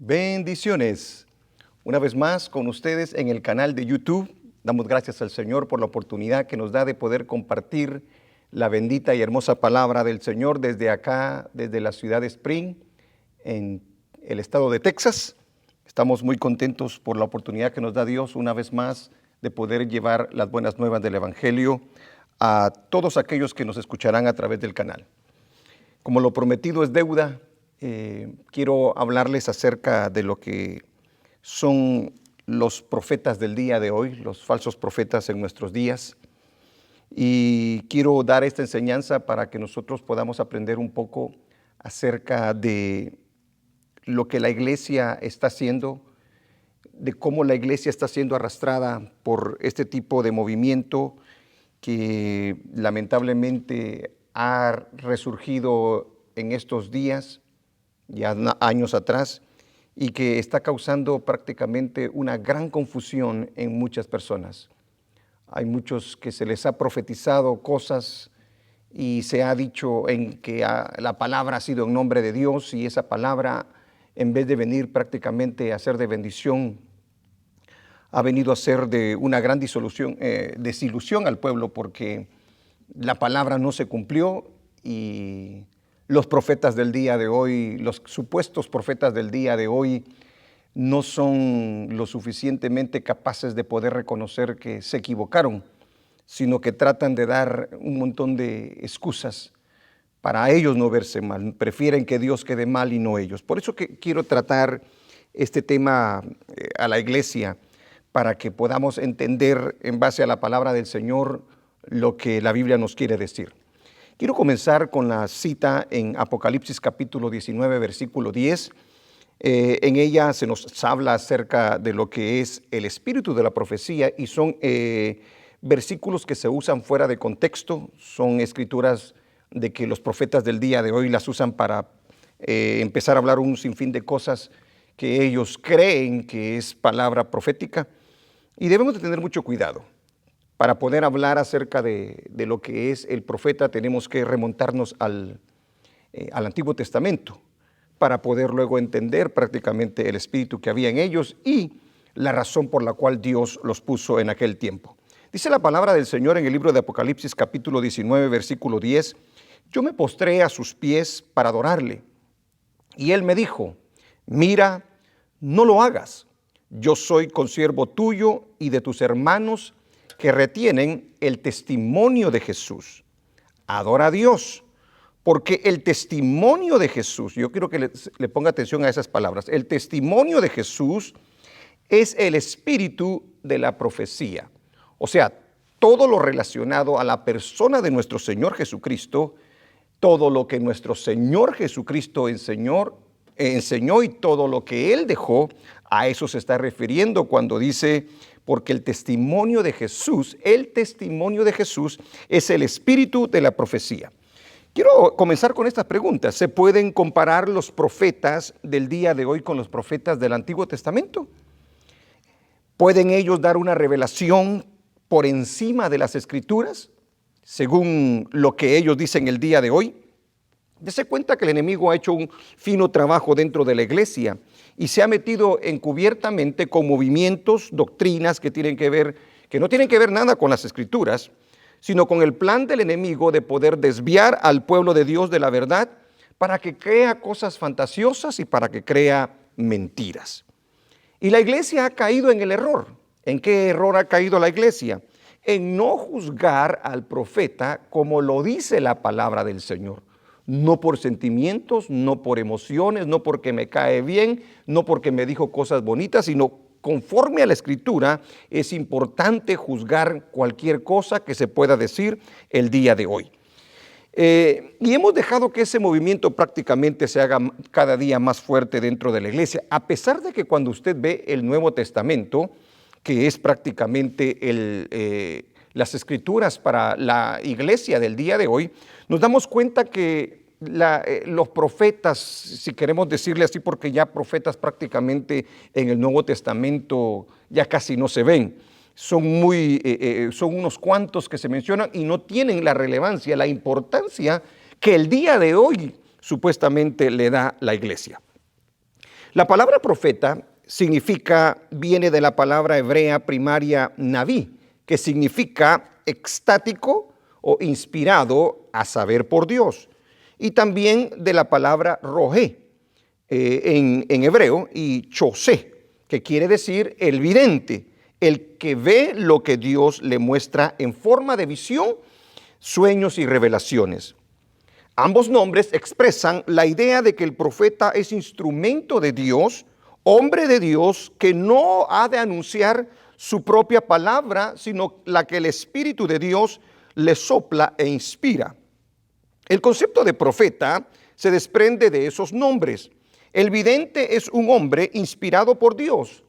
Bendiciones. Una vez más con ustedes en el canal de YouTube. Damos gracias al Señor por la oportunidad que nos da de poder compartir la bendita y hermosa palabra del Señor desde acá, desde la ciudad de Spring, en el estado de Texas. Estamos muy contentos por la oportunidad que nos da Dios una vez más de poder llevar las buenas nuevas del Evangelio a todos aquellos que nos escucharán a través del canal. Como lo prometido es deuda, quiero hablarles acerca de lo que son los profetas del día de hoy, los falsos profetas en nuestros días. Y quiero dar esta enseñanza para que nosotros podamos aprender un poco acerca de lo que la iglesia está haciendo, de cómo la iglesia está siendo arrastrada por este tipo de movimiento que lamentablemente ha resurgido en estos días, ya años atrás, y que está causando prácticamente una gran confusión en muchas personas. Hay muchos que se les ha profetizado cosas y se ha dicho en que la palabra ha sido en nombre de Dios, y esa palabra, en vez de venir prácticamente a ser de bendición, ha venido a ser de una gran desilusión al pueblo, porque la palabra no se cumplió y los profetas del día de hoy, los supuestos profetas del día de hoy, no son lo suficientemente capaces de poder reconocer que se equivocaron, sino que tratan de dar un montón de excusas para ellos no verse mal. Prefieren que Dios quede mal y no ellos. Por eso que quiero tratar este tema a la iglesia, para que podamos entender en base a la palabra del Señor lo que la Biblia nos quiere decir. Quiero comenzar con la cita en Apocalipsis capítulo 19, versículo 10. En ella se nos habla acerca de lo que es el espíritu de la profecía, y son versículos que se usan fuera de contexto. Son escrituras de que los profetas del día de hoy las usan para empezar a hablar un sinfín de cosas que ellos creen que es palabra profética. Y debemos de tener mucho cuidado. Para poder hablar acerca de lo que es el profeta, tenemos que remontarnos al Antiguo Testamento, para poder luego entender prácticamente el espíritu que había en ellos y la razón por la cual Dios los puso en aquel tiempo. Dice la palabra del Señor en el libro de Apocalipsis capítulo 19, versículo 10, yo me postré a sus pies para adorarle, y él me dijo, mira, no lo hagas, yo soy consiervo tuyo y de tus hermanos que retienen el testimonio de Jesús. Adora a Dios, porque el testimonio de Jesús, yo quiero que le ponga atención a esas palabras, el testimonio de Jesús es el espíritu de la profecía. O sea, todo lo relacionado a la persona de nuestro Señor Jesucristo, todo lo que nuestro Señor Jesucristo enseñó y todo lo que Él dejó, a eso se está refiriendo cuando dice, porque el testimonio de Jesús es el espíritu de la profecía. Quiero comenzar con estas preguntas. ¿Se pueden comparar los profetas del día de hoy con los profetas del Antiguo Testamento? ¿Pueden ellos dar una revelación por encima de las Escrituras, según lo que ellos dicen el día de hoy? Dese cuenta que el enemigo ha hecho un fino trabajo dentro de la iglesia y se ha metido encubiertamente con movimientos, doctrinas que no tienen que ver nada con las Escrituras, sino con el plan del enemigo de poder desviar al pueblo de Dios de la verdad para que crea cosas fantasiosas y para que crea mentiras. Y la iglesia ha caído en el error. ¿En qué error ha caído la iglesia? En no juzgar al profeta como lo dice la palabra del Señor. No por sentimientos, no por emociones, no porque me cae bien, no porque me dijo cosas bonitas, sino conforme a la Escritura. Es importante juzgar cualquier cosa que se pueda decir el día de hoy. Y hemos dejado que ese movimiento prácticamente se haga cada día más fuerte dentro de la iglesia, a pesar de que cuando usted ve el Nuevo Testamento, que es prácticamente las Escrituras para la iglesia del día de hoy, nos damos cuenta que los profetas, si queremos decirle así, porque ya profetas prácticamente en el Nuevo Testamento ya casi no se ven, son unos cuantos que se mencionan y no tienen la relevancia, la importancia que el día de hoy supuestamente le da la iglesia. La palabra profeta viene de la palabra hebrea primaria naví, que significa extático o inspirado a saber por Dios. Y también de la palabra rogé en hebreo y chosé, que quiere decir el vidente, el que ve lo que Dios le muestra en forma de visión, sueños y revelaciones. Ambos nombres expresan la idea de que el profeta es instrumento de Dios, hombre de Dios, que no ha de anunciar su propia palabra, sino la que el Espíritu de Dios le sopla e inspira. El concepto de profeta se desprende de esos nombres. El vidente es un hombre inspirado por Dios,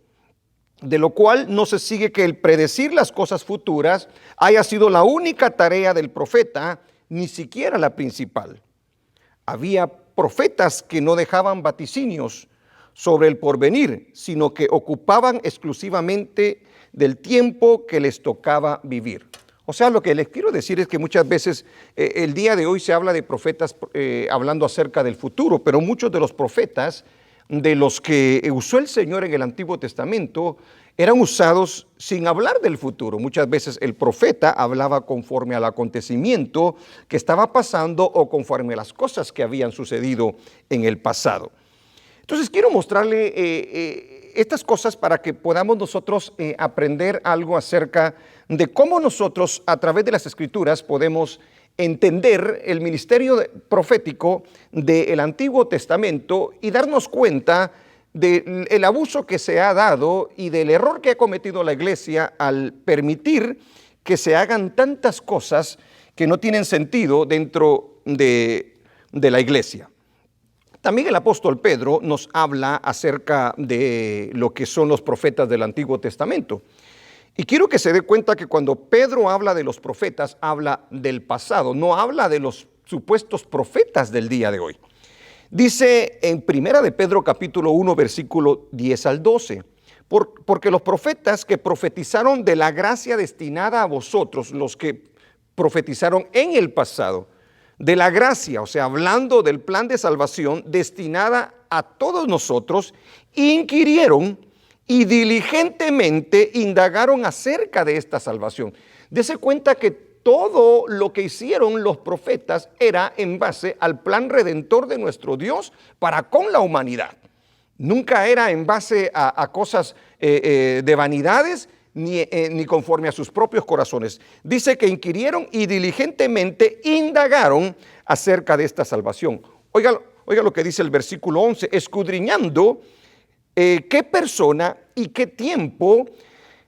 de lo cual no se sigue que el predecir las cosas futuras haya sido la única tarea del profeta, ni siquiera la principal. Había profetas que no dejaban vaticinios sobre el porvenir, sino que ocupaban exclusivamente del tiempo que les tocaba vivir. O sea, lo que les quiero decir es que muchas veces el día de hoy se habla de profetas hablando acerca del futuro, pero muchos de los profetas de los que usó el Señor en el Antiguo Testamento eran usados sin hablar del futuro. Muchas veces el profeta hablaba conforme al acontecimiento que estaba pasando o conforme a las cosas que habían sucedido en el pasado. Entonces quiero mostrarle estas cosas para que podamos nosotros aprender algo acerca de cómo nosotros a través de las Escrituras podemos entender el ministerio profético del Antiguo Testamento y darnos cuenta del abuso que se ha dado y del error que ha cometido la iglesia al permitir que se hagan tantas cosas que no tienen sentido dentro de la iglesia. También el apóstol Pedro nos habla acerca de lo que son los profetas del Antiguo Testamento. Y quiero que se dé cuenta que cuando Pedro habla de los profetas, habla del pasado, no habla de los supuestos profetas del día de hoy. Dice en Primera de Pedro capítulo 1 versículo 10 al 12, porque los profetas que profetizaron de la gracia destinada a vosotros, los que profetizaron en el pasado, de la gracia, o sea, hablando del plan de salvación destinada a todos nosotros, inquirieron y diligentemente indagaron acerca de esta salvación. Dese cuenta que todo lo que hicieron los profetas era en base al plan redentor de nuestro Dios para con la humanidad. Nunca era en base a cosas de vanidades ni conforme a sus propios corazones. Dice que inquirieron y diligentemente indagaron acerca de esta salvación. Oiga lo que dice el versículo 11, escudriñando qué persona y qué tiempo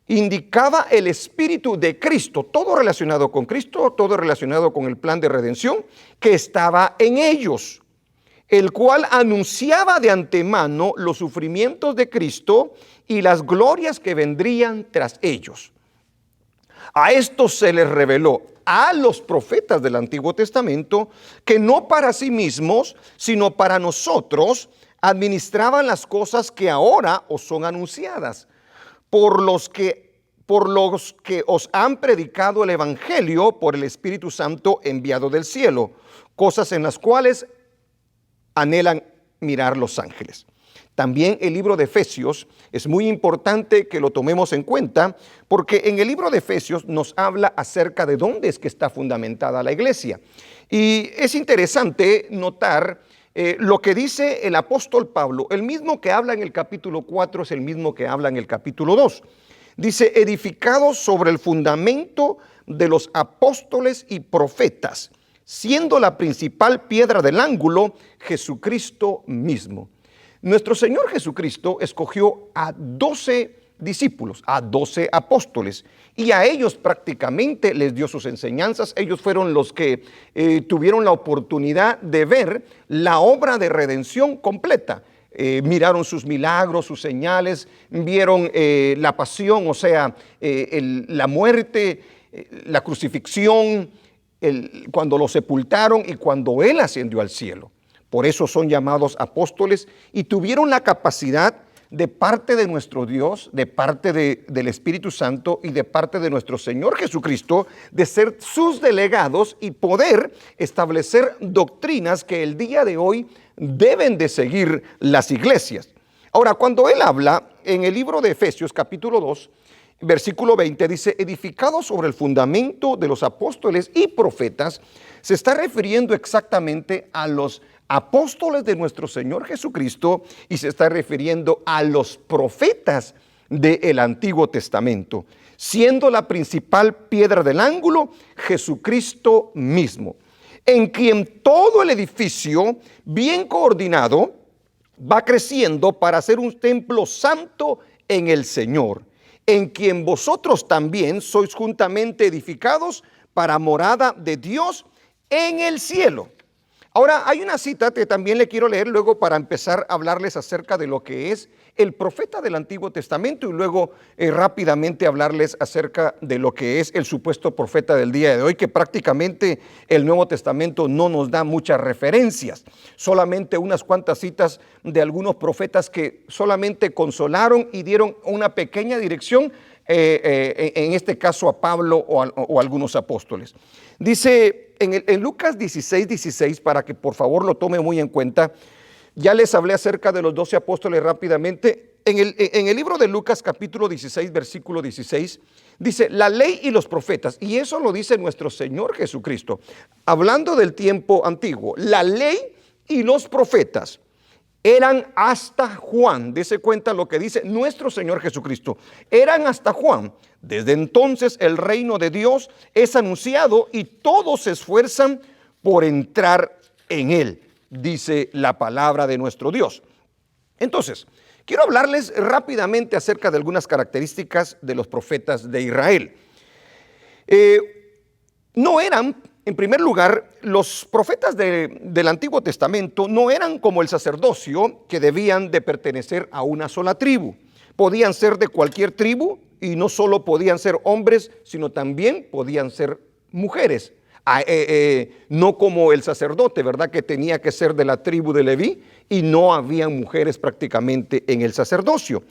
indicaba el Espíritu de Cristo, todo relacionado con Cristo, todo relacionado con el plan de redención que estaba en ellos, el cual anunciaba de antemano los sufrimientos de Cristo y las glorias que vendrían tras ellos. A estos se les reveló a los profetas del Antiguo Testamento que no para sí mismos, sino para nosotros, administraban las cosas que ahora os son anunciadas, por los que os han predicado el Evangelio por el Espíritu Santo enviado del cielo, cosas en las cuales anhelan mirar los ángeles. También el libro de Efesios es muy importante que lo tomemos en cuenta, porque en el libro de Efesios nos habla acerca de dónde es que está fundamentada la iglesia. Y es interesante notar lo que dice el apóstol Pablo, el mismo que habla en el capítulo 4 es el mismo que habla en el capítulo 2. Dice, edificados sobre el fundamento de los apóstoles y profetas, siendo la principal piedra del ángulo Jesucristo mismo. Nuestro Señor Jesucristo escogió a 12 discípulos, a 12 apóstoles, y a ellos prácticamente les dio sus enseñanzas. Ellos fueron los que tuvieron la oportunidad de ver la obra de redención completa. Miraron sus milagros, sus señales, vieron la pasión, o sea, la muerte, la crucifixión, cuando lo sepultaron y cuando Él ascendió al cielo. Por eso son llamados apóstoles y tuvieron la capacidad de parte de nuestro Dios, de parte del Espíritu Santo y de parte de nuestro Señor Jesucristo, de ser sus delegados y poder establecer doctrinas que el día de hoy deben de seguir las iglesias. Ahora, cuando él habla en el libro de Efesios capítulo 2, versículo 20, dice, edificado sobre el fundamento de los apóstoles y profetas, se está refiriendo exactamente a los apóstoles de nuestro Señor Jesucristo y se está refiriendo a los profetas del Antiguo Testamento, siendo la principal piedra del ángulo Jesucristo mismo, en quien todo el edificio bien coordinado va creciendo para ser un templo santo en el Señor, en quien vosotros también sois juntamente edificados para morada de Dios en el cielo. Ahora, hay una cita que también le quiero leer luego para empezar a hablarles acerca de lo que es el profeta del Antiguo Testamento y luego rápidamente hablarles acerca de lo que es el supuesto profeta del día de hoy, que prácticamente el Nuevo Testamento no nos da muchas referencias, solamente unas cuantas citas de algunos profetas que solamente consolaron y dieron una pequeña dirección, en este caso a Pablo o algunos apóstoles. Dice en Lucas 16, para que por favor lo tome muy en cuenta. Ya les hablé acerca de los 12 apóstoles rápidamente. En el libro de Lucas capítulo 16, versículo 16, dice la ley y los profetas, y eso lo dice nuestro Señor Jesucristo, hablando del tiempo antiguo. La ley y los profetas eran hasta Juan. Dese cuenta lo que dice nuestro Señor Jesucristo. Eran hasta Juan. Desde entonces el reino de Dios es anunciado y todos se esfuerzan por entrar en él, dice la palabra de nuestro Dios. Entonces, quiero hablarles rápidamente acerca de algunas características de los profetas de Israel. No eran, en primer lugar, los profetas del Antiguo Testamento no eran como el sacerdocio, que debían de pertenecer a una sola tribu. Podían ser de cualquier tribu y no solo podían ser hombres, sino también podían ser mujeres. No como el sacerdote, ¿verdad? Que tenía que ser de la tribu de Leví y no había mujeres prácticamente en el sacerdocio.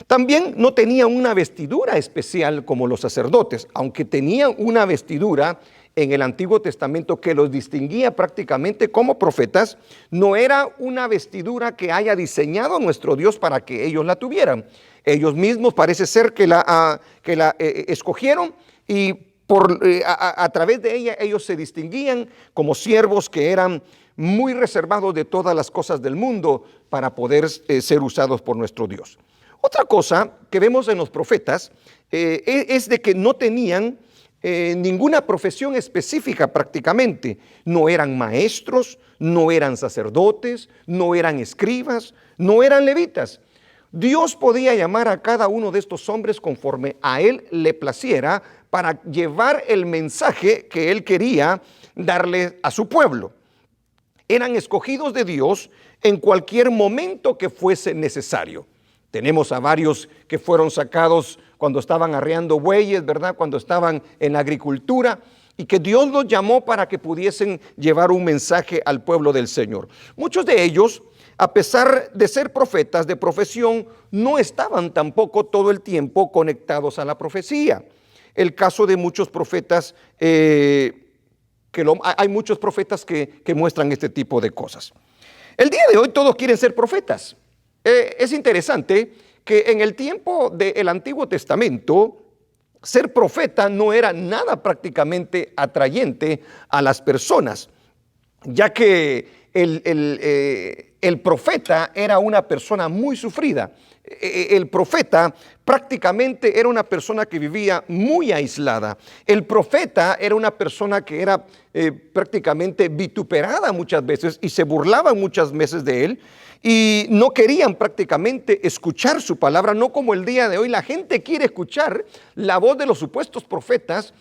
También no tenían una vestidura especial como los sacerdotes, aunque tenían una vestidura en el Antiguo Testamento que los distinguía prácticamente como profetas. No era una vestidura que haya diseñado nuestro Dios para que ellos la tuvieran. Ellos mismos parece ser que la escogieron y a través de ella ellos se distinguían como siervos que eran muy reservados de todas las cosas del mundo para poder ser usados por nuestro Dios. Otra cosa que vemos en los profetas es de que no tenían ninguna profesión específica prácticamente. No eran maestros, no eran sacerdotes, no eran escribas, no eran levitas. Dios podía llamar a cada uno de estos hombres conforme a él le placiera para llevar el mensaje que él quería darle a su pueblo. Eran escogidos de Dios en cualquier momento que fuese necesario. Tenemos a varios que fueron sacados cuando estaban arreando bueyes, ¿verdad? Cuando estaban en la agricultura, y que Dios los llamó para que pudiesen llevar un mensaje al pueblo del Señor. Muchos de ellos, a pesar de ser profetas de profesión, no estaban tampoco todo el tiempo conectados a la profecía. El caso de muchos profetas, hay muchos profetas que muestran este tipo de cosas. El día de hoy todos quieren ser profetas. Es interesante que en el tiempo del Antiguo Testamento, ser profeta no era nada prácticamente atrayente a las personas, ya que el profeta era una persona muy sufrida. El profeta prácticamente era una persona que vivía muy aislada. El profeta era una persona que era prácticamente vituperada muchas veces y se burlaban muchas veces de él y no querían prácticamente escuchar su palabra, no como el día de hoy. La gente quiere escuchar la voz de los supuestos profetas.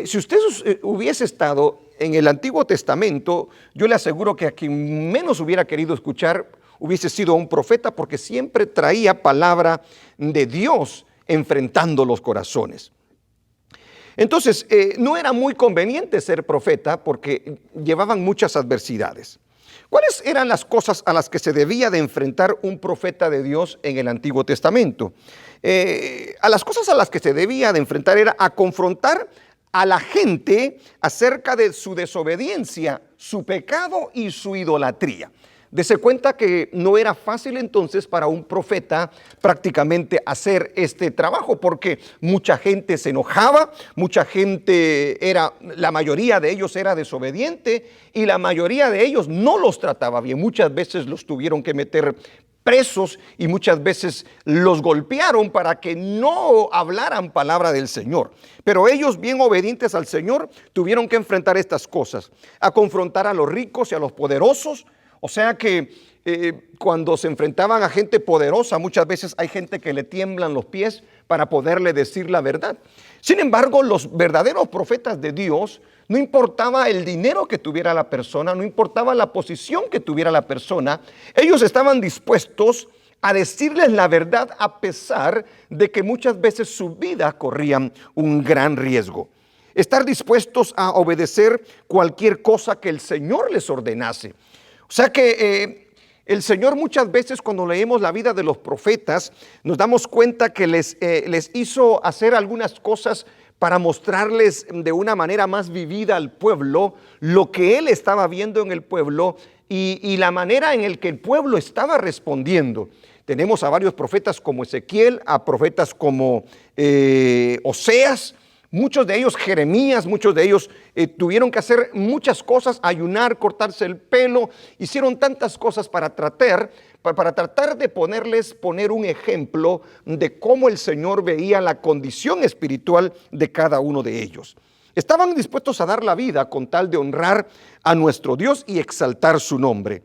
Si usted hubiese estado en el Antiguo Testamento, yo le aseguro que a quien menos hubiera querido escuchar hubiese sido un profeta, porque siempre traía palabra de Dios enfrentando los corazones. Entonces, no era muy conveniente ser profeta porque llevaban muchas adversidades. ¿Cuáles eran las cosas a las que se debía de enfrentar un profeta de Dios en el Antiguo Testamento? A las cosas a las que se debía de enfrentar era a confrontar a la gente acerca de su desobediencia, su pecado y su idolatría. Dese cuenta que no era fácil entonces para un profeta prácticamente hacer este trabajo, porque mucha gente se enojaba, la mayoría de ellos era desobediente y la mayoría de ellos no los trataba bien. Muchas veces los tuvieron que meter presos y muchas veces los golpearon para que no hablaran palabra del Señor. Pero ellos, bien obedientes al Señor, tuvieron que enfrentar estas cosas, a confrontar a los ricos y a los poderosos. O sea que cuando se enfrentaban a gente poderosa, muchas veces hay gente que le tiemblan los pies para poderle decir la verdad. Sin embargo, los verdaderos profetas de Dios, no importaba el dinero que tuviera la persona, no importaba la posición que tuviera la persona, ellos estaban dispuestos a decirles la verdad a pesar de que muchas veces su vida corría un gran riesgo. Estar dispuestos a obedecer cualquier cosa que el Señor les ordenase. O sea que el Señor muchas veces, cuando leemos la vida de los profetas, nos damos cuenta que les hizo hacer algunas cosas para mostrarles de una manera más vivida al pueblo lo que Él estaba viendo en el pueblo y la manera en el que el pueblo estaba respondiendo. Tenemos a varios profetas como Ezequiel, a profetas como Oseas, muchos de ellos Jeremías, muchos de ellos tuvieron que hacer muchas cosas, ayunar, cortarse el pelo, hicieron tantas cosas para tratar de poner un ejemplo de cómo el Señor veía la condición espiritual de cada uno de ellos. Estaban dispuestos a dar la vida con tal de honrar a nuestro Dios y exaltar su nombre.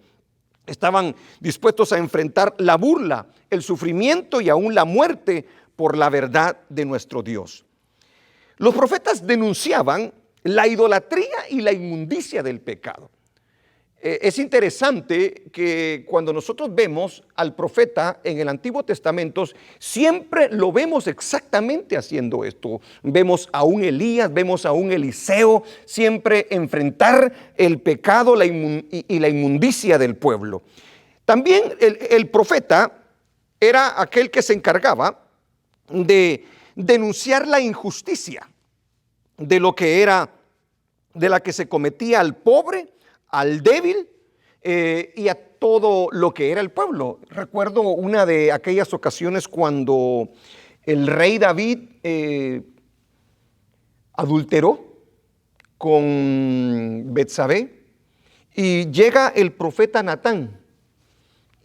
Estaban dispuestos a enfrentar la burla, el sufrimiento y aún la muerte por la verdad de nuestro Dios. Los profetas denunciaban la idolatría y la inmundicia del pecado. Es interesante que cuando nosotros vemos al profeta en el Antiguo Testamento, siempre lo vemos exactamente haciendo esto. Vemos a un Elías, vemos a un Eliseo, siempre enfrentar el pecado y la inmundicia del pueblo. También el profeta era aquel que se encargaba de denunciar la injusticia de lo que era, de la que se cometía al pobre, al débil y a todo lo que era el pueblo. Recuerdo una de aquellas ocasiones cuando el rey David adulteró con Betsabé y llega el profeta Natán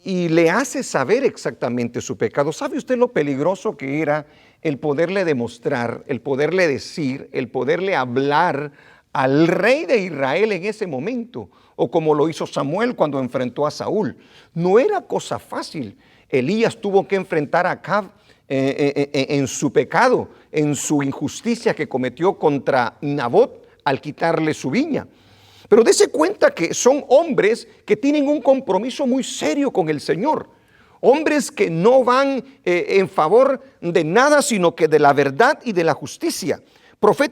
y le hace saber exactamente su pecado. ¿Sabe usted lo peligroso que era el poderle demostrar, el poderle decir, el poderle hablar al rey de Israel en ese momento? O como lo hizo Samuel cuando enfrentó a Saúl. No era cosa fácil. Elías tuvo que enfrentar a Acab en su pecado, en su injusticia que cometió contra Nabot al quitarle su viña. Pero dése cuenta que son hombres que tienen un compromiso muy serio con el Señor. Hombres que no van en favor de nada, sino que de la verdad y de la justicia.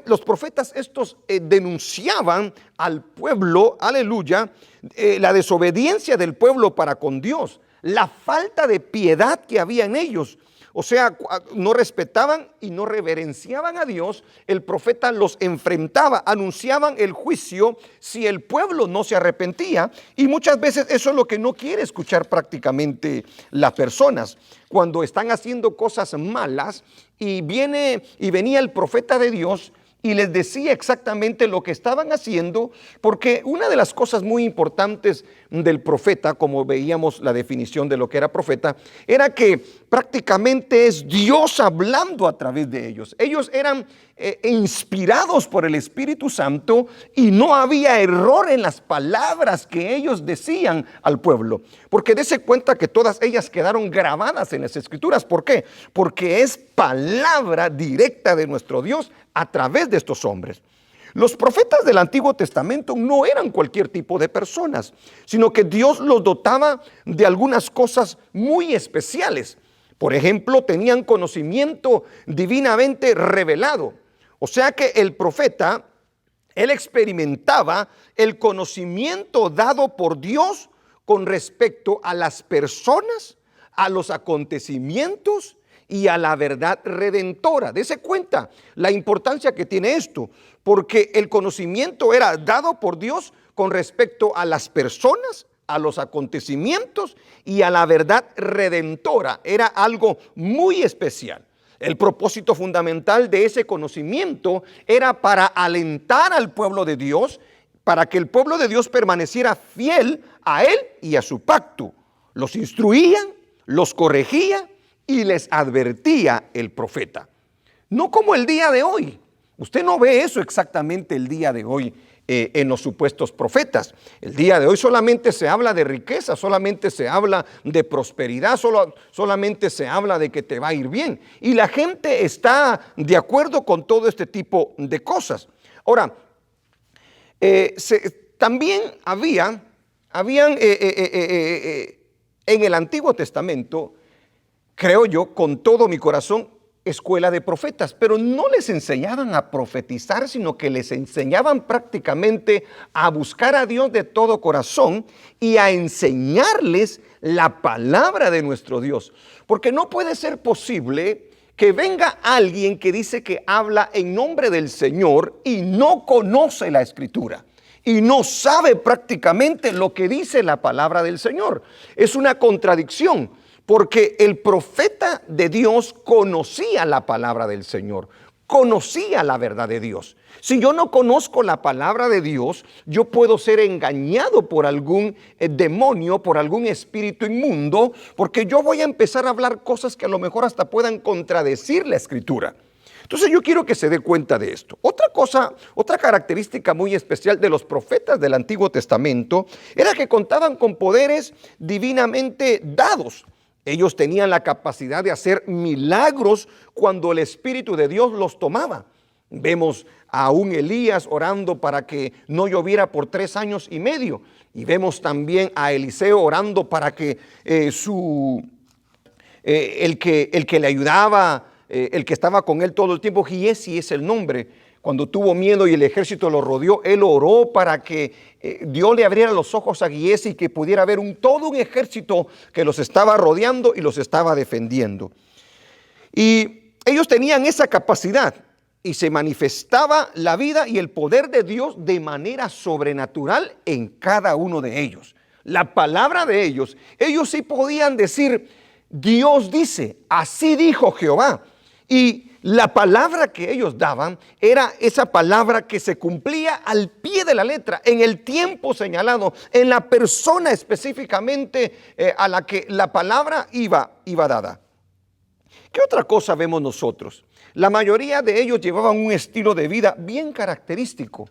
Los profetas estos denunciaban al pueblo, aleluya, la desobediencia del pueblo para con Dios, la falta de piedad que había en ellos. O sea, no respetaban y no reverenciaban a Dios. El profeta los enfrentaba, anunciaban el juicio si el pueblo no se arrepentía. Y muchas veces eso es lo que no quiere escuchar prácticamente las personas. Cuando están haciendo cosas malas y venía el profeta de Dios y les decía exactamente lo que estaban haciendo, porque una de las cosas muy importantes del profeta, como veíamos la definición de lo que era profeta, era que prácticamente es Dios hablando a través de ellos. Ellos eran inspirados por el Espíritu Santo y no había error en las palabras que ellos decían al pueblo, porque dése cuenta que todas ellas quedaron grabadas en las Escrituras. ¿Por qué? Porque es palabra directa de nuestro Dios a través de estos hombres. Los profetas del Antiguo Testamento no eran cualquier tipo de personas, sino que Dios los dotaba de algunas cosas muy especiales. Por ejemplo, tenían conocimiento divinamente revelado. O sea que el profeta, él experimentaba el conocimiento dado por Dios con respecto a las personas, a los acontecimientos y a la verdad redentora. Dese cuenta la importancia que tiene esto, porque el conocimiento era dado por Dios con respecto a las personas, a los acontecimientos y a la verdad redentora. Era algo muy especial. El propósito fundamental de ese conocimiento era para alentar al pueblo de Dios, para que el pueblo de Dios permaneciera fiel a Él y a su pacto. Los instruía, los corregía y les advertía el profeta. No como el día de hoy. Usted no ve eso exactamente el día de hoy en los supuestos profetas. El día de hoy solamente se habla de riqueza, solamente se habla de prosperidad, solamente se habla de que te va a ir bien. Y la gente está de acuerdo con todo este tipo de cosas. Ahora, también habían en el Antiguo Testamento, creo yo, con todo mi corazón, escuela de profetas, pero no les enseñaban a profetizar, sino que les enseñaban prácticamente a buscar a Dios de todo corazón y a enseñarles la palabra de nuestro Dios. Porque no puede ser posible que venga alguien que dice que habla en nombre del Señor y no conoce la Escritura y no sabe prácticamente lo que dice la palabra del Señor. Es una contradicción, porque el profeta de Dios conocía la palabra del Señor, conocía la verdad de Dios. Si yo no conozco la palabra de Dios, yo puedo ser engañado por algún demonio, por algún espíritu inmundo, porque yo voy a empezar a hablar cosas que a lo mejor hasta puedan contradecir la Escritura. Entonces yo quiero que se dé cuenta de esto. Otra característica muy especial de los profetas del Antiguo Testamento era que contaban con poderes divinamente dados. Ellos tenían la capacidad de hacer milagros cuando el Espíritu de Dios los tomaba. Vemos a un Elías orando para que no lloviera por 3 años y medio. Y vemos también a Eliseo orando para que el que le ayudaba, el que estaba con él todo el tiempo, Giesi es el nombre. Cuando tuvo miedo y el ejército lo rodeó, él oró para que Dios le abriera los ojos a Giesi y que pudiera ver todo un ejército que los estaba rodeando y los estaba defendiendo. Y ellos tenían esa capacidad y se manifestaba la vida y el poder de Dios de manera sobrenatural en cada uno de ellos. La palabra de ellos sí podían decir, Dios dice, así dijo Jehová. Y la palabra que ellos daban era esa palabra que se cumplía al pie de la letra, en el tiempo señalado, en la persona específicamente a la que la palabra iba dada. ¿Qué otra cosa vemos nosotros? La mayoría de ellos llevaban un estilo de vida bien característico.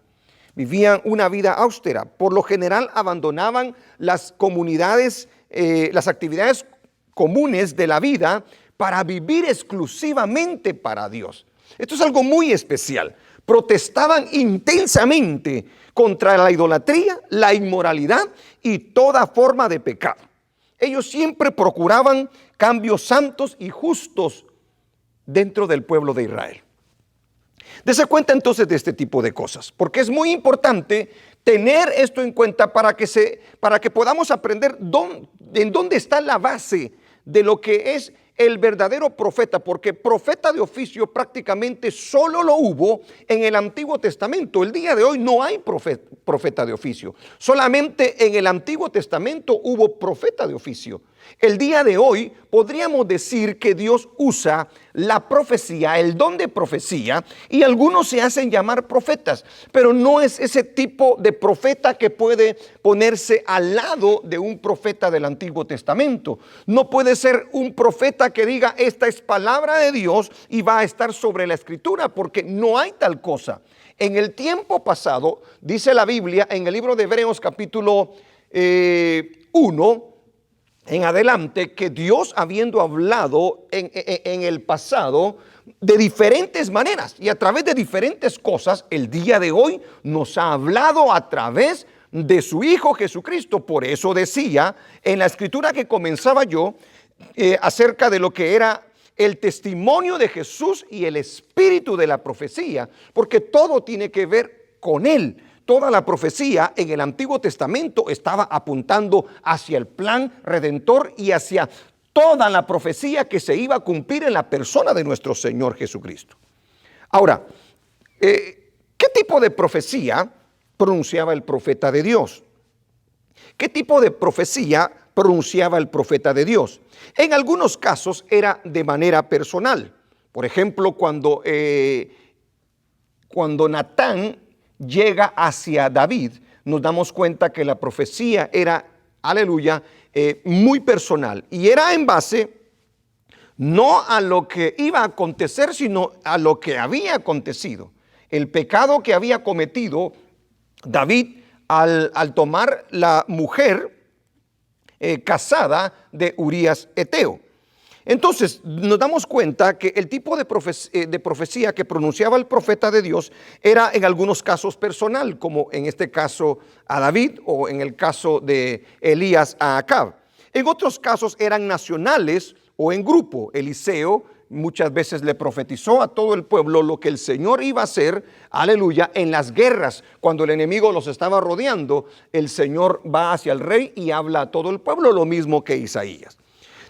Vivían una vida austera. Por lo general abandonaban las comunidades, las actividades comunes de la vida para vivir exclusivamente para Dios. Esto es algo muy especial. Protestaban intensamente contra la idolatría, la inmoralidad y toda forma de pecado. Ellos siempre procuraban cambios santos y justos dentro del pueblo de Israel. Dese cuenta entonces de este tipo de cosas, porque es muy importante tener esto en cuenta para que podamos aprender en dónde está la base de lo que es el verdadero profeta, porque profeta de oficio prácticamente solo lo hubo en el Antiguo Testamento. El día de hoy no hay profeta de oficio, solamente en el Antiguo Testamento hubo profeta de oficio. El día de hoy podríamos decir que Dios usa la profecía, el don de profecía, y algunos se hacen llamar profetas, pero no es ese tipo de profeta que puede ponerse al lado de un profeta del Antiguo Testamento. No puede ser un profeta que diga, esta es palabra de Dios y va a estar sobre la Escritura, porque no hay tal cosa. En el tiempo pasado, dice la Biblia en el libro de Hebreos capítulo 1, en adelante, que Dios, habiendo hablado en el pasado de diferentes maneras y a través de diferentes cosas, el día de hoy nos ha hablado a través de su Hijo Jesucristo. Por eso decía en la escritura que comenzaba yo acerca de lo que era el testimonio de Jesús y el espíritu de la profecía, porque todo tiene que ver con Él. Toda la profecía en el Antiguo Testamento estaba apuntando hacia el plan redentor y hacia toda la profecía que se iba a cumplir en la persona de nuestro Señor Jesucristo. Ahora, ¿qué tipo de profecía pronunciaba el profeta de Dios? ¿Qué tipo de profecía pronunciaba el profeta de Dios? En algunos casos era de manera personal. Por ejemplo, cuando Natán llega hacia David, nos damos cuenta que la profecía era, aleluya, muy personal. Y era en base no a lo que iba a acontecer, sino a lo que había acontecido. El pecado que había cometido David al tomar la mujer casada de Urías Eteo. Entonces nos damos cuenta que el tipo de profecía que pronunciaba el profeta de Dios era en algunos casos personal, como en este caso a David, o en el caso de Elías a Acab. En otros casos eran nacionales o en grupo. Eliseo muchas veces le profetizó a todo el pueblo lo que el Señor iba a hacer, aleluya, en las guerras. Cuando el enemigo los estaba rodeando, el Señor va hacia el rey y habla a todo el pueblo, lo mismo que Isaías.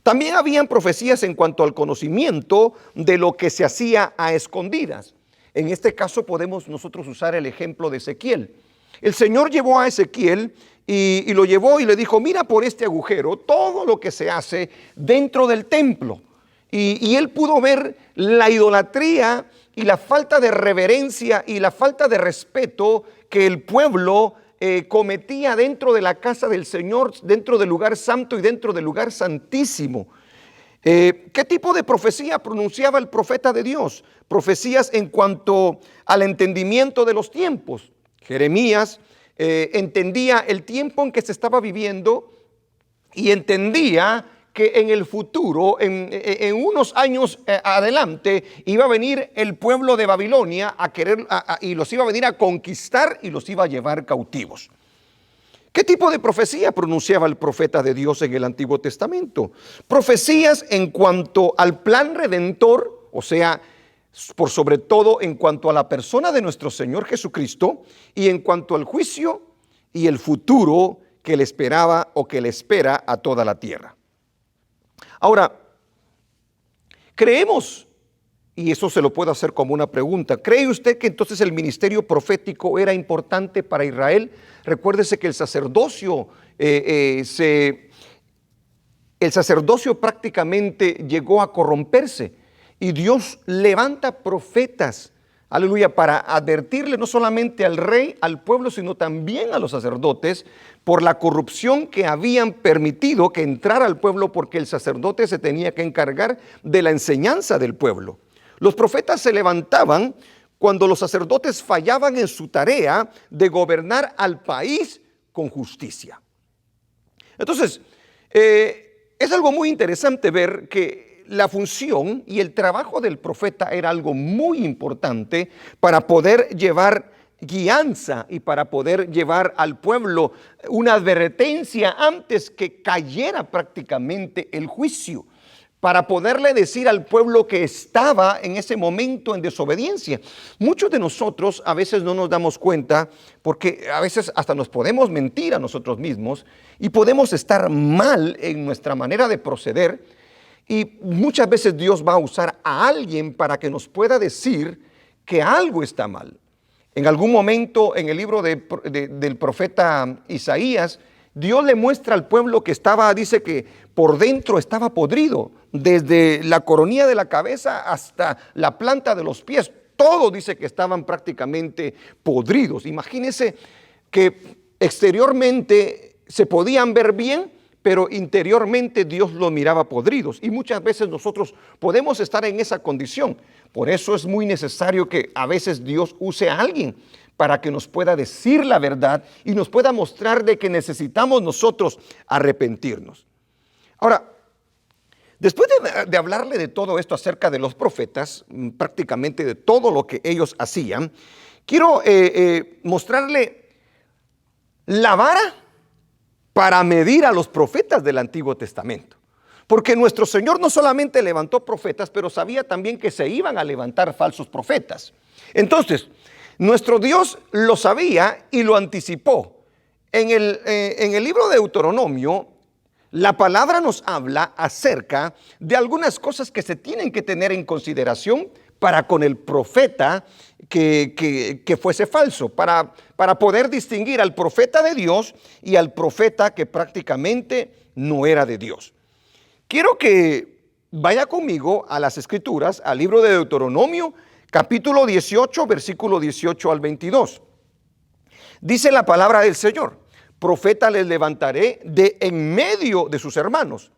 También habían profecías en cuanto al conocimiento de lo que se hacía a escondidas. En este caso podemos nosotros usar el ejemplo de Ezequiel. El Señor llevó a Ezequiel y lo llevó y le dijo: mira por este agujero todo lo que se hace dentro del templo. Y él pudo ver la idolatría y la falta de reverencia y la falta de respeto que el pueblo cometía dentro de la casa del Señor, dentro del lugar santo y dentro del lugar santísimo. ¿Qué tipo de profecía pronunciaba el profeta de Dios? Profecías en cuanto al entendimiento de los tiempos. Jeremías entendía el tiempo en que se estaba viviendo y entendía que en el futuro, en unos años adelante, iba a venir el pueblo de Babilonia y los iba a venir a conquistar y los iba a llevar cautivos. ¿Qué tipo de profecía pronunciaba el profeta de Dios en el Antiguo Testamento? Profecías en cuanto al plan redentor, o sea, por sobre todo en cuanto a la persona de nuestro Señor Jesucristo y en cuanto al juicio y el futuro que le esperaba o que le espera a toda la tierra. Ahora, creemos, y eso se lo puedo hacer como una pregunta, ¿cree usted que entonces el ministerio profético era importante para Israel? Recuérdese que el sacerdocio prácticamente llegó a corromperse y Dios levanta profetas, aleluya, para advertirle no solamente al rey, al pueblo, sino también a los sacerdotes por la corrupción que habían permitido que entrara al pueblo, porque el sacerdote se tenía que encargar de la enseñanza del pueblo. Los profetas se levantaban cuando los sacerdotes fallaban en su tarea de gobernar al país con justicia. Entonces, es algo muy interesante ver que la función y el trabajo del profeta era algo muy importante para poder llevar guianza y para poder llevar al pueblo una advertencia antes que cayera prácticamente el juicio, para poderle decir al pueblo que estaba en ese momento en desobediencia. Muchos de nosotros a veces no nos damos cuenta, porque a veces hasta nos podemos mentir a nosotros mismos y podemos estar mal en nuestra manera de proceder, y muchas veces Dios va a usar a alguien para que nos pueda decir que algo está mal. En algún momento en el libro del profeta Isaías, Dios le muestra al pueblo que dice que por dentro estaba podrido, desde la coronilla de la cabeza hasta la planta de los pies. Todo dice que estaban prácticamente podridos. Imagínense que exteriormente se podían ver bien, pero interiormente Dios los miraba podridos. Y muchas veces nosotros podemos estar en esa condición. Por eso es muy necesario que a veces Dios use a alguien para que nos pueda decir la verdad y nos pueda mostrar de que necesitamos nosotros arrepentirnos. Ahora, después de hablarle de todo esto acerca de los profetas, prácticamente de todo lo que ellos hacían, quiero mostrarle la vara para medir a los profetas del Antiguo Testamento. Porque nuestro Señor no solamente levantó profetas, pero sabía también que se iban a levantar falsos profetas. Entonces, nuestro Dios lo sabía y lo anticipó. En el libro de Deuteronomio, la palabra nos habla acerca de algunas cosas que se tienen que tener en consideración para con el profeta que fuese falso, para poder distinguir al profeta de Dios y al profeta que prácticamente no era de Dios. Quiero que vaya conmigo a las Escrituras, al libro de Deuteronomio, capítulo 18, versículo 18 al 22. Dice la palabra del Señor: profeta les levantaré de en medio de sus hermanos,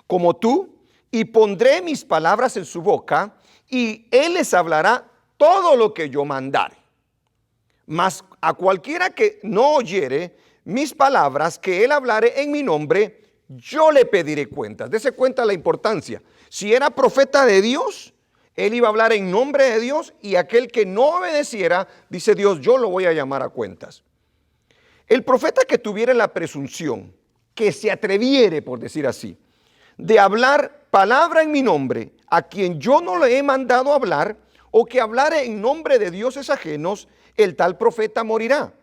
como tú, y pondré mis palabras en su boca, y él les hablará todo lo que yo mandare. Mas a cualquiera que no oyere mis palabras que él hablare en mi nombre, yo le pediré cuentas. Dese cuenta la importancia. Si era profeta de Dios, él iba a hablar en nombre de Dios, y aquel que no obedeciera, dice Dios, yo lo voy a llamar a cuentas. El profeta que tuviera la presunción, que se atreviere, por decir así, de hablar palabra en mi nombre a quien yo no le he mandado hablar, o que hablare en nombre de dioses ajenos, el tal profeta morirá.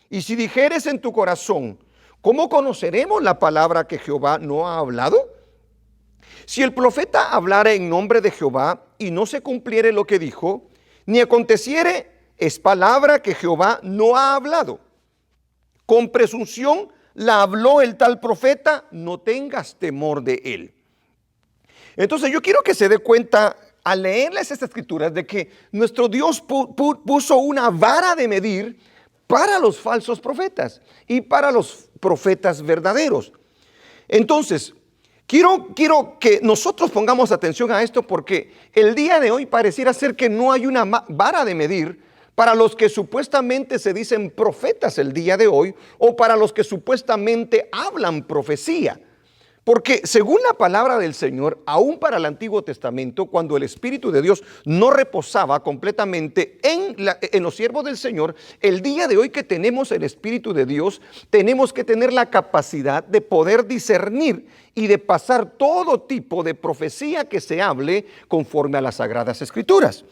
Y si dijeres en tu corazón, ¿cómo conoceremos la palabra que Jehová no ha hablado? Si el profeta hablara en nombre de Jehová y no se cumpliere lo que dijo, ni aconteciere, es palabra que Jehová no ha hablado. Con presunción la habló el tal profeta, no tengas temor de él. Entonces yo quiero que se dé cuenta al leerles estas escrituras de que nuestro Dios puso una vara de medir para los falsos profetas y para los profetas verdaderos. Entonces, quiero que nosotros pongamos atención a esto, porque el día de hoy pareciera ser que no hay una vara de medir para los que supuestamente se dicen profetas el día de hoy, o para los que supuestamente hablan profecía. Porque según la palabra del Señor, aún para el Antiguo Testamento, cuando el Espíritu de Dios no reposaba completamente en los siervos del Señor, el día de hoy que tenemos el Espíritu de Dios, tenemos que tener la capacidad de poder discernir y de pasar todo tipo de profecía que se hable conforme a las Sagradas Escrituras.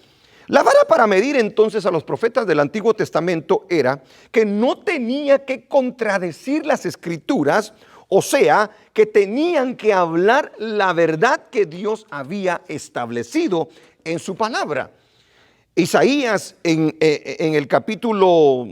La vara para medir entonces a los profetas del Antiguo Testamento era que no tenía que contradecir las Escrituras, o sea, que tenían que hablar la verdad que Dios había establecido en su palabra. Isaías en el capítulo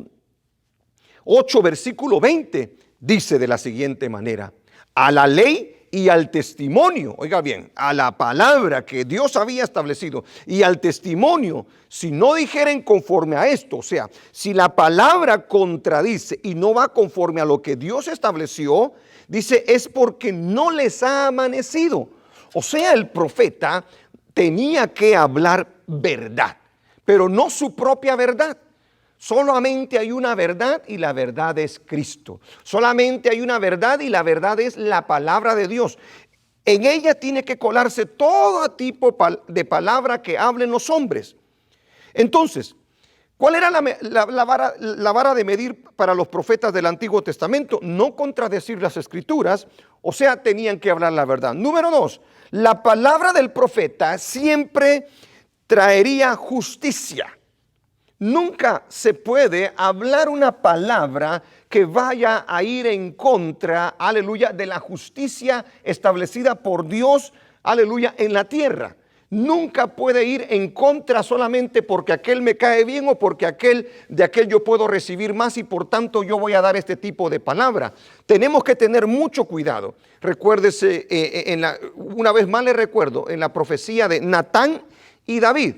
8, versículo 20, dice de la siguiente manera: a la ley y al testimonio, oiga bien, a la palabra que Dios había establecido y al testimonio, si no dijeren conforme a esto, o sea, si la palabra contradice y no va conforme a lo que Dios estableció, dice, es porque no les ha amanecido. O sea, el profeta tenía que hablar verdad, pero no su propia verdad. Solamente hay una verdad, y la verdad es Cristo. Solamente hay una verdad, y la verdad es la palabra de Dios. En ella tiene que colarse todo tipo de palabra que hablen los hombres. Entonces, ¿cuál era la vara de medir para los profetas del Antiguo Testamento? No contradecir las Escrituras, o sea, tenían que hablar la verdad. Número 2, la palabra del profeta siempre traería justicia. Nunca se puede hablar una palabra que vaya a ir en contra, aleluya, de la justicia establecida por Dios, aleluya, en la tierra. Nunca puede ir en contra solamente porque aquel me cae bien, o porque de aquel yo puedo recibir más y por tanto yo voy a dar este tipo de palabra. Tenemos que tener mucho cuidado. Recuérdese, una vez más le recuerdo, en la profecía de Natán y David.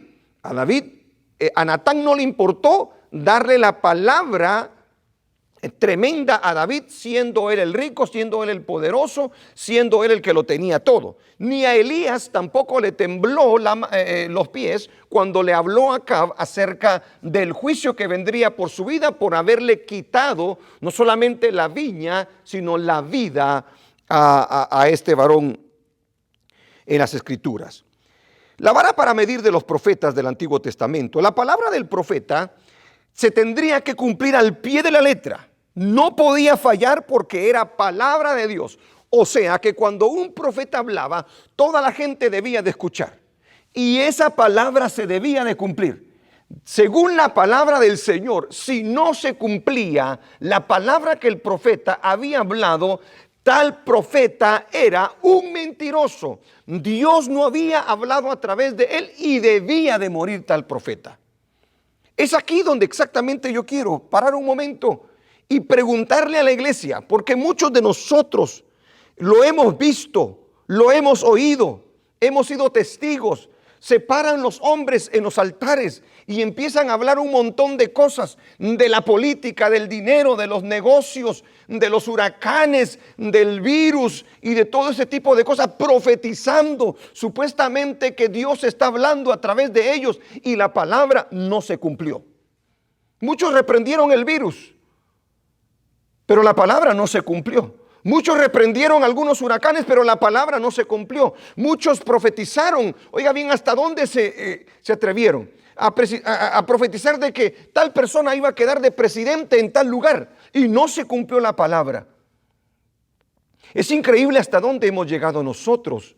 A Natán no le importó darle la palabra tremenda a David, siendo él el rico, siendo él el poderoso, siendo él el que lo tenía todo. Ni a Elías tampoco le tembló los pies cuando le habló a Acab acerca del juicio que vendría por su vida, por haberle quitado no solamente la viña, sino la vida a este varón en las Escrituras. La vara para medir de los profetas del Antiguo Testamento. La palabra del profeta se tendría que cumplir al pie de la letra. No podía fallar porque era palabra de Dios. O sea que cuando un profeta hablaba, toda la gente debía de escuchar. Y esa palabra se debía de cumplir. Según la palabra del Señor, si no se cumplía la palabra que el profeta había hablado, tal profeta era un mentiroso. Dios no había hablado a través de él y debía de morir tal profeta. Es aquí donde exactamente yo quiero parar un momento y preguntarle a la iglesia, porque muchos de nosotros lo hemos visto, lo hemos oído, hemos sido testigos. Se paran los hombres en los altares y empiezan a hablar un montón de cosas, de la política, del dinero, de los negocios, de los huracanes, del virus y de todo ese tipo de cosas, profetizando supuestamente que Dios está hablando a través de ellos, y la palabra no se cumplió. Muchos reprendieron el virus, pero la palabra no se cumplió. Muchos reprendieron algunos huracanes, pero la palabra no se cumplió. Muchos profetizaron, oiga bien, ¿hasta dónde se atrevieron? A profetizar de que tal persona iba a quedar de presidente en tal lugar, y no se cumplió la palabra. Es increíble hasta dónde hemos llegado nosotros.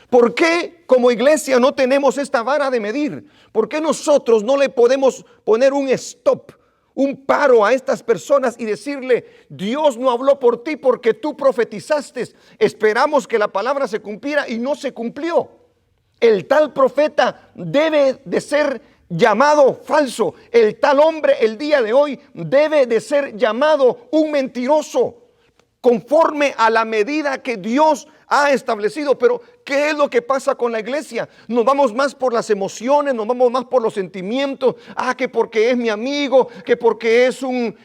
¿Por qué como iglesia no tenemos esta vara de medir? ¿Por qué nosotros no le podemos poner un stop, un paro a estas personas y decirle: Dios no habló por ti porque tú profetizaste, esperamos que la palabra se cumpliera y no se cumplió? El tal profeta debe de ser llamado falso. El tal hombre el día de hoy debe de ser llamado un mentiroso, conforme a la medida que Dios ha establecido. Pero ¿qué es lo que pasa con la iglesia? Nos vamos más por las emociones, nos vamos más por los sentimientos. Que porque es mi amigo, que porque es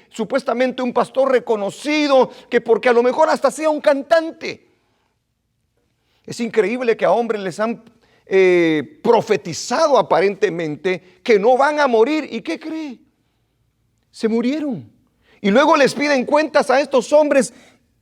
supuestamente un pastor reconocido, que porque a lo mejor hasta sea un cantante. Es increíble que a hombres les han profetizado aparentemente que no van a morir. ¿Y qué cree? Se murieron. Y luego les piden cuentas a estos hombres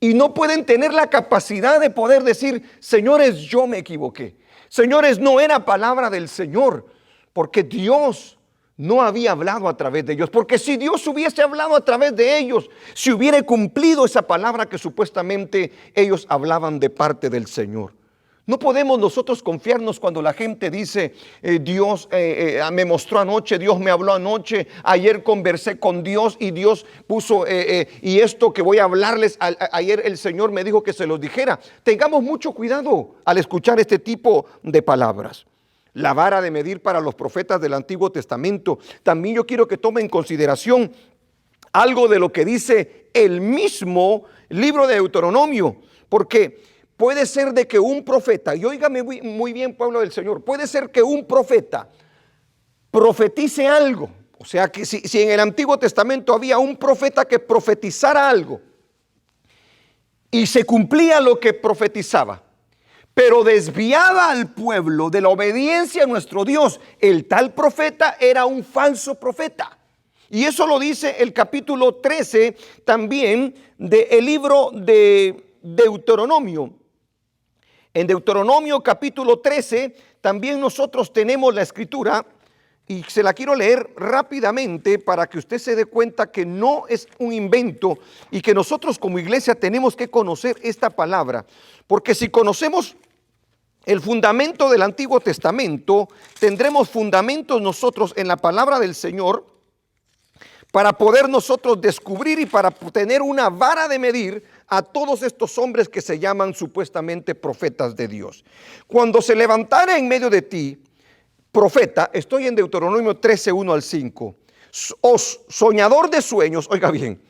y no pueden tener la capacidad de poder decir: señores, yo me equivoqué. Señores, no era palabra del Señor, porque Dios no había hablado a través de ellos. Porque si Dios hubiese hablado a través de ellos, si hubiera cumplido esa palabra que supuestamente ellos hablaban de parte del Señor. No podemos nosotros confiarnos cuando la gente dice: Dios me mostró anoche, Dios me habló anoche, ayer conversé con Dios y Dios puso, y esto que voy a hablarles, ayer el Señor me dijo que se los dijera. Tengamos mucho cuidado al escuchar este tipo de palabras. La vara de medir para los profetas del Antiguo Testamento. También yo quiero que tomen en consideración algo de lo que dice el mismo libro de Deuteronomio, porque puede ser de que un profeta, y óigame muy bien, pueblo del Señor, puede ser que un profeta profetice algo. O sea que si en el Antiguo Testamento había un profeta que profetizara algo y se cumplía lo que profetizaba, pero desviaba al pueblo de la obediencia a nuestro Dios, el tal profeta era un falso profeta. Y eso lo dice el capítulo 13 también del libro de Deuteronomio. En Deuteronomio capítulo 13 también nosotros tenemos la escritura, y se la quiero leer rápidamente para que usted se dé cuenta que no es un invento y que nosotros como iglesia tenemos que conocer esta palabra. Porque si conocemos el fundamento del Antiguo Testamento, tendremos fundamentos nosotros en la palabra del Señor para poder nosotros descubrir y para tener una vara de medir a todos estos hombres que se llaman supuestamente profetas de Dios. Cuando se levantara en medio de ti profeta, estoy en Deuteronomio 13, 1 al 5, soñador de sueños, oiga bien,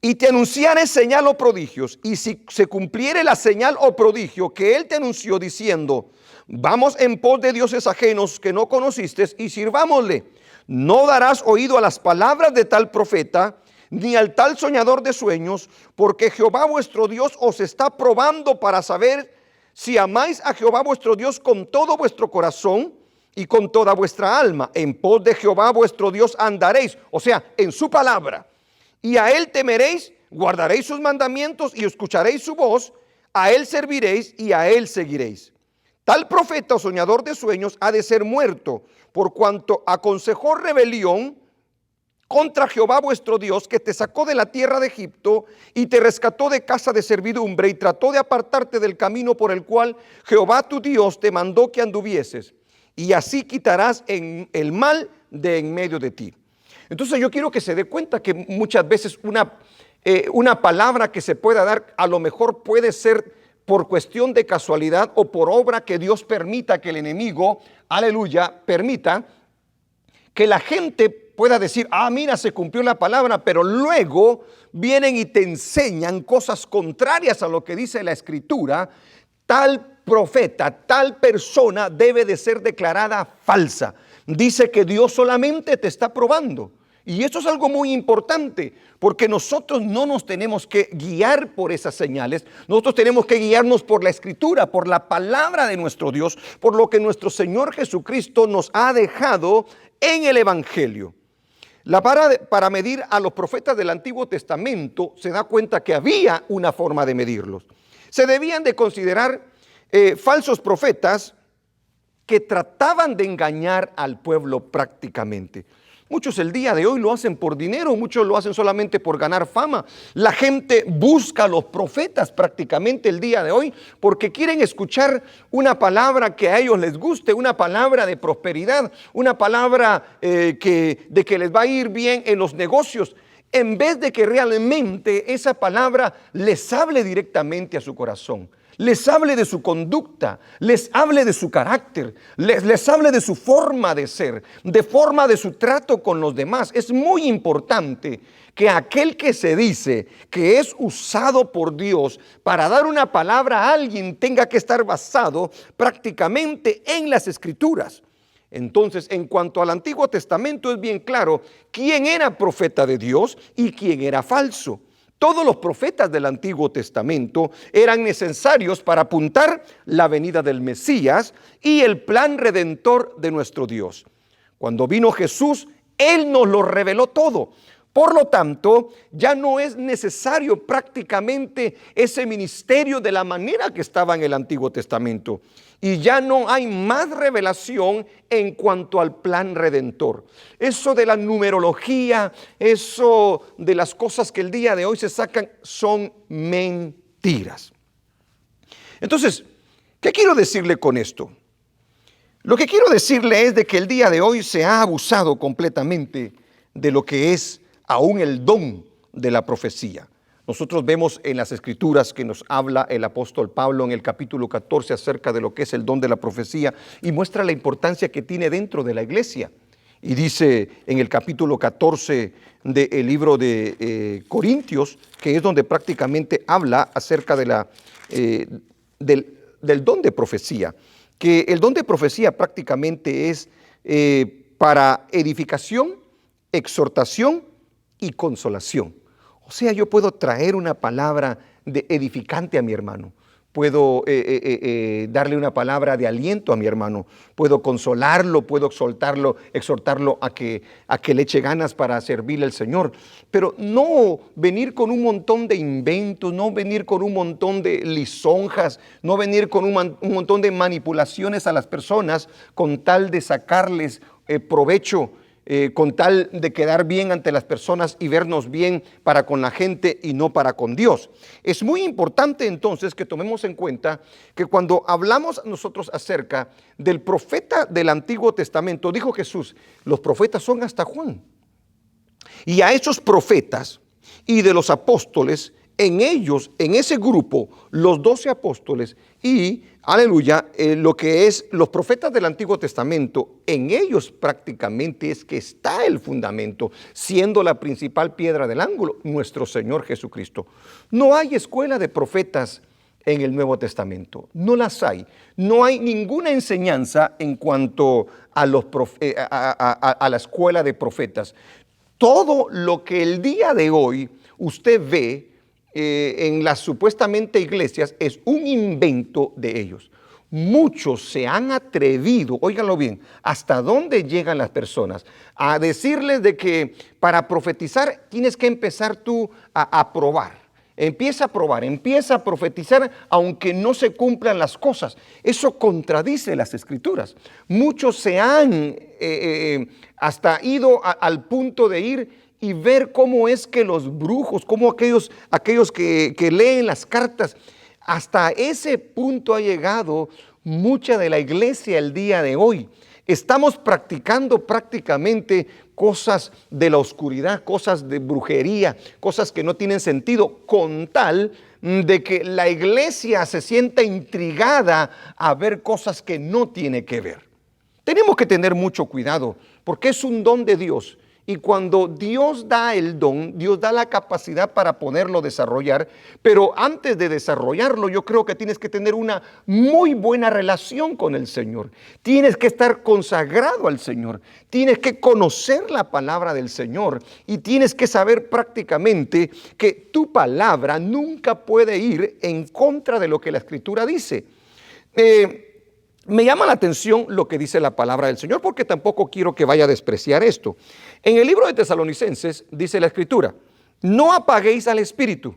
y te anunciare señal o prodigios, y si se cumpliere la señal o prodigio que él te anunció diciendo: vamos en pos de dioses ajenos que no conociste y sirvámosle, no darás oído a las palabras de tal profeta, ni al tal soñador de sueños, porque Jehová vuestro Dios os está probando para saber si amáis a Jehová vuestro Dios con todo vuestro corazón y con toda vuestra alma. En pos de Jehová vuestro Dios andaréis, o sea, en su palabra, y a él temeréis, guardaréis sus mandamientos y escucharéis su voz, a él serviréis y a él seguiréis. Tal profeta o soñador de sueños ha de ser muerto, por cuanto aconsejó rebelión contra Jehová vuestro Dios, que te sacó de la tierra de Egipto y te rescató de casa de servidumbre, y trató de apartarte del camino por el cual Jehová tu Dios te mandó que anduvieses, y así quitarás el mal de en medio de ti. Entonces yo quiero que se dé cuenta que muchas veces una una palabra que se pueda dar, a lo mejor puede ser por cuestión de casualidad o por obra que Dios permita que el enemigo, aleluya, permita que la gente pueda decir, mira, se cumplió la palabra, pero luego vienen y te enseñan cosas contrarias a lo que dice la Escritura. Tal profeta, tal persona debe de ser declarada falsa. Dice que Dios solamente te está probando. Y esto es algo muy importante, porque nosotros no nos tenemos que guiar por esas señales. Nosotros tenemos que guiarnos por la Escritura, por la palabra de nuestro Dios, por lo que nuestro Señor Jesucristo nos ha dejado en el Evangelio. La vara para medir a los profetas del Antiguo Testamento, se da cuenta que había una forma de medirlos. Se debían de considerar falsos profetas que trataban de engañar al pueblo prácticamente. Muchos el día de hoy lo hacen por dinero, muchos lo hacen solamente por ganar fama. La gente busca a los profetas prácticamente el día de hoy porque quieren escuchar una palabra que a ellos les guste, una palabra de prosperidad, una palabra de que les va a ir bien en los negocios, en vez de que realmente esa palabra les hable directamente a su corazón. Les hable de su conducta, les hable de su carácter, les hable de su forma de ser, de forma de su trato con los demás. Es muy importante que aquel que se dice que es usado por Dios para dar una palabra a alguien tenga que estar basado prácticamente en las Escrituras. Entonces, en cuanto al Antiguo Testamento es bien claro quién era profeta de Dios y quién era falso. Todos los profetas del Antiguo Testamento eran necesarios para apuntar la venida del Mesías y el plan redentor de nuestro Dios. Cuando vino Jesús, Él nos lo reveló todo. Por lo tanto, ya no es necesario prácticamente ese ministerio de la manera que estaba en el Antiguo Testamento. Y ya no hay más revelación en cuanto al plan redentor. Eso de la numerología, eso de las cosas que el día de hoy se sacan, son mentiras. Entonces, ¿qué quiero decirle con esto? Lo que quiero decirle es de que el día de hoy se ha abusado completamente de lo que es aún el don de la profecía. Nosotros vemos en las Escrituras que nos habla el apóstol Pablo en el capítulo 14 acerca de lo que es el don de la profecía y muestra la importancia que tiene dentro de la iglesia. Y dice en el capítulo 14 del libro de Corintios, que es donde prácticamente habla acerca de del don de profecía, que el don de profecía prácticamente es para edificación, exhortación y consolación. O sea, yo puedo traer una palabra de edificante a mi hermano. Puedo darle una palabra de aliento a mi hermano. Puedo consolarlo, puedo exhortarlo a que le eche ganas para servirle al Señor. Pero no venir con un montón de inventos, no venir con un montón de lisonjas, no venir con un montón de manipulaciones a las personas con tal de sacarles provecho. Con tal de quedar bien ante las personas y vernos bien para con la gente y no para con Dios. Es muy importante entonces que tomemos en cuenta que cuando hablamos nosotros acerca del profeta del Antiguo Testamento, dijo Jesús, los profetas son hasta Juan. Y a esos profetas y de los apóstoles, en ellos, en ese grupo, los 12 apóstoles y, aleluya, lo que es los profetas del Antiguo Testamento, en ellos prácticamente es que está el fundamento, siendo la principal piedra del ángulo, nuestro Señor Jesucristo. No hay escuela de profetas en el Nuevo Testamento, no las hay. No hay ninguna enseñanza en cuanto a la escuela de profetas. Todo lo que el día de hoy usted ve en las supuestamente iglesias es un invento de ellos. Muchos se han atrevido, óiganlo bien, hasta dónde llegan las personas, a decirles de que para profetizar tienes que empezar tú a probar. Empieza a probar, empieza a profetizar aunque no se cumplan las cosas. Eso contradice las Escrituras. Muchos se han hasta ido al punto de ir y ver cómo es que los brujos, cómo aquellos que leen las cartas, hasta ese punto ha llegado mucha de la iglesia el día de hoy. Estamos practicando prácticamente cosas de la oscuridad, cosas de brujería, cosas que no tienen sentido, con tal de que la iglesia se sienta intrigada a ver cosas que no tiene que ver. Tenemos que tener mucho cuidado porque es un don de Dios. Y cuando Dios da el don, Dios da la capacidad para poderlo desarrollar, pero antes de desarrollarlo yo creo que tienes que tener una muy buena relación con el Señor. Tienes que estar consagrado al Señor, tienes que conocer la palabra del Señor y tienes que saber prácticamente que tu palabra nunca puede ir en contra de lo que la Escritura dice. Me llama la atención lo que dice la palabra del Señor, porque tampoco quiero que vaya a despreciar esto. En el libro de Tesalonicenses dice la Escritura: no apaguéis al Espíritu,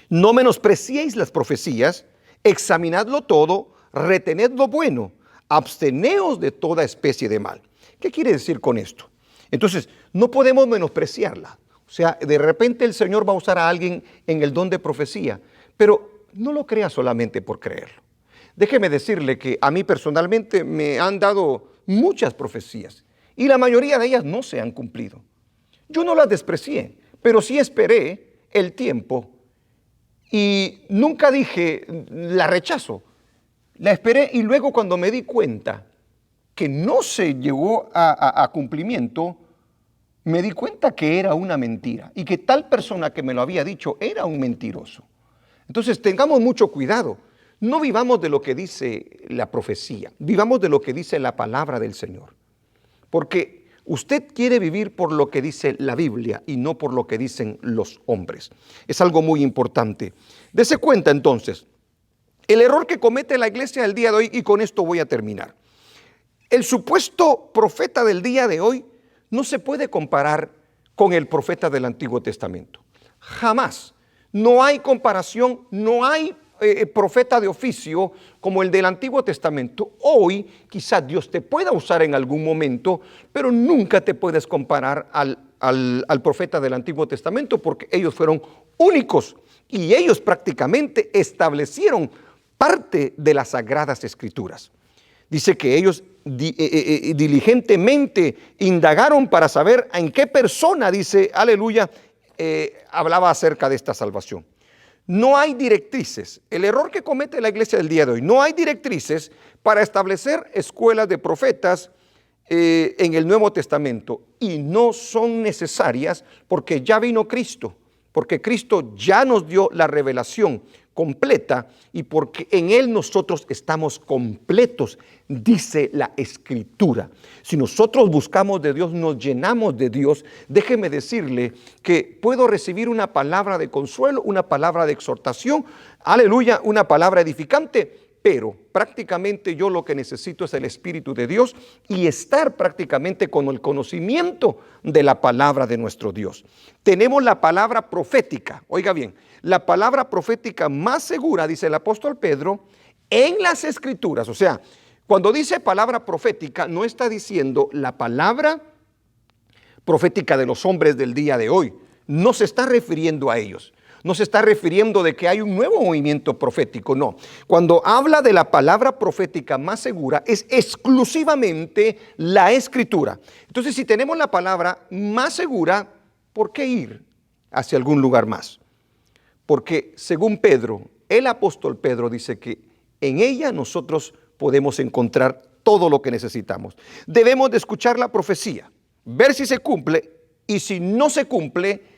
no menospreciéis las profecías, examinadlo todo, retened lo bueno, absteneos de toda especie de mal. ¿Qué quiere decir con esto? Entonces, no podemos menospreciarla. O sea, de repente el Señor va a usar a alguien en el don de profecía, pero no lo crea solamente por creerlo. Déjeme decirle que a mí personalmente me han dado muchas profecías y la mayoría de ellas no se han cumplido. Yo no las desprecié, pero sí esperé el tiempo y nunca dije la rechazo. La esperé y luego cuando me di cuenta que no se llegó a cumplimiento, me di cuenta que era una mentira y que tal persona que me lo había dicho era un mentiroso. Entonces tengamos mucho cuidado. No vivamos de lo que dice la profecía, vivamos de lo que dice la palabra del Señor. Porque usted quiere vivir por lo que dice la Biblia y no por lo que dicen los hombres. Es algo muy importante. Dese cuenta entonces, el error que comete la iglesia el día de hoy, y con esto voy a terminar. El supuesto profeta del día de hoy no se puede comparar con el profeta del Antiguo Testamento. Jamás. No hay comparación, no hay profeta de oficio como el del Antiguo Testamento. Hoy quizás Dios te pueda usar en algún momento, pero nunca te puedes comparar al profeta del Antiguo Testamento porque ellos fueron únicos y ellos prácticamente establecieron parte de las Sagradas Escrituras. Dice que ellos diligentemente indagaron para saber en qué persona, dice, aleluya, hablaba acerca de esta salvación. No hay directrices. El error que comete la iglesia del día de hoy, no hay directrices para establecer escuelas de profetas en el Nuevo Testamento y no son necesarias porque ya vino Cristo, porque Cristo ya nos dio la revelación completa y porque en Él nosotros estamos completos, dice la Escritura. Si nosotros buscamos de Dios, nos llenamos de Dios, déjeme decirle que puedo recibir una palabra de consuelo, una palabra de exhortación, aleluya, una palabra edificante, pero prácticamente yo lo que necesito es el Espíritu de Dios y estar prácticamente con el conocimiento de la palabra de nuestro Dios. Tenemos la palabra profética, oiga bien, la palabra profética más segura, dice el apóstol Pedro, en las Escrituras. O sea, cuando dice palabra profética, no está diciendo la palabra profética de los hombres del día de hoy. No se está refiriendo a ellos. No se está refiriendo de que hay un nuevo movimiento profético, no. Cuando habla de la palabra profética más segura, es exclusivamente la Escritura. Entonces, si tenemos la palabra más segura, ¿por qué ir hacia algún lugar más? Porque según Pedro, el apóstol Pedro dice que en ella nosotros podemos encontrar todo lo que necesitamos. Debemos de escuchar la profecía, ver si se cumple y si no se cumple,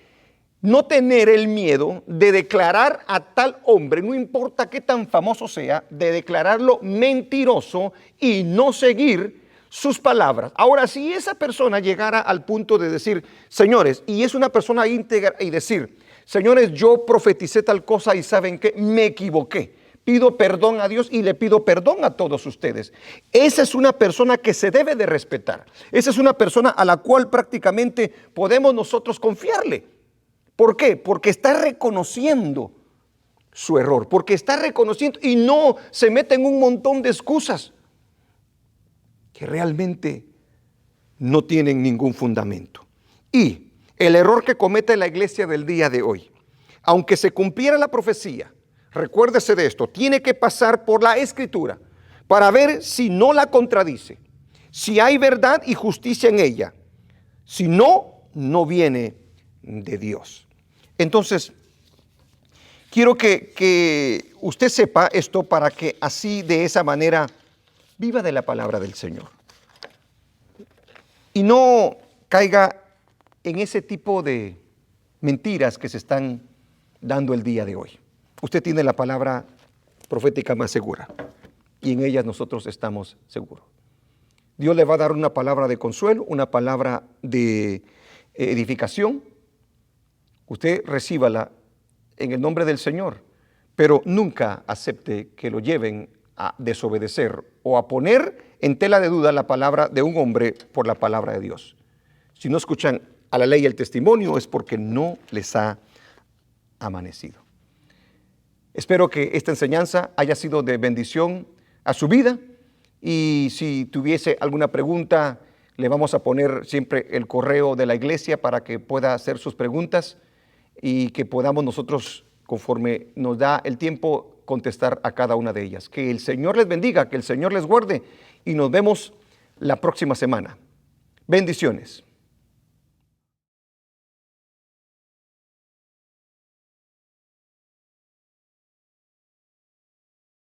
no tener el miedo de declarar a tal hombre, no importa qué tan famoso sea, de declararlo mentiroso y no seguir sus palabras. Ahora, si esa persona llegara al punto de decir, señores, y es una persona íntegra y decir, señores, yo profeticé tal cosa y ¿saben qué? Me equivoqué. Pido perdón a Dios y le pido perdón a todos ustedes. Esa es una persona que se debe de respetar. Esa es una persona a la cual prácticamente podemos nosotros confiarle. ¿Por qué? Porque está reconociendo su error, porque está reconociendo y no se mete en un montón de excusas que realmente no tienen ningún fundamento. Y el error que comete la iglesia del día de hoy, aunque se cumpliera la profecía, recuérdese de esto, tiene que pasar por la Escritura para ver si no la contradice, si hay verdad y justicia en ella. Si no, no viene de Dios. Entonces, quiero que usted sepa esto para que así, de esa manera, viva de la palabra del Señor. Y no caiga en ese tipo de mentiras que se están dando el día de hoy. Usted tiene la palabra profética más segura y en ellas nosotros estamos seguros. Dios le va a dar una palabra de consuelo, una palabra de edificación. Usted recíbala en el nombre del Señor, pero nunca acepte que lo lleven a desobedecer o a poner en tela de duda la palabra de un hombre por la palabra de Dios. Si no escuchan a la ley y el testimonio es porque no les ha amanecido. Espero que esta enseñanza haya sido de bendición a su vida y si tuviese alguna pregunta, le vamos a poner siempre el correo de la iglesia para que pueda hacer sus preguntas y que podamos nosotros, conforme nos da el tiempo, contestar a cada una de ellas. Que el Señor les bendiga, que el Señor les guarde y nos vemos la próxima semana. Bendiciones.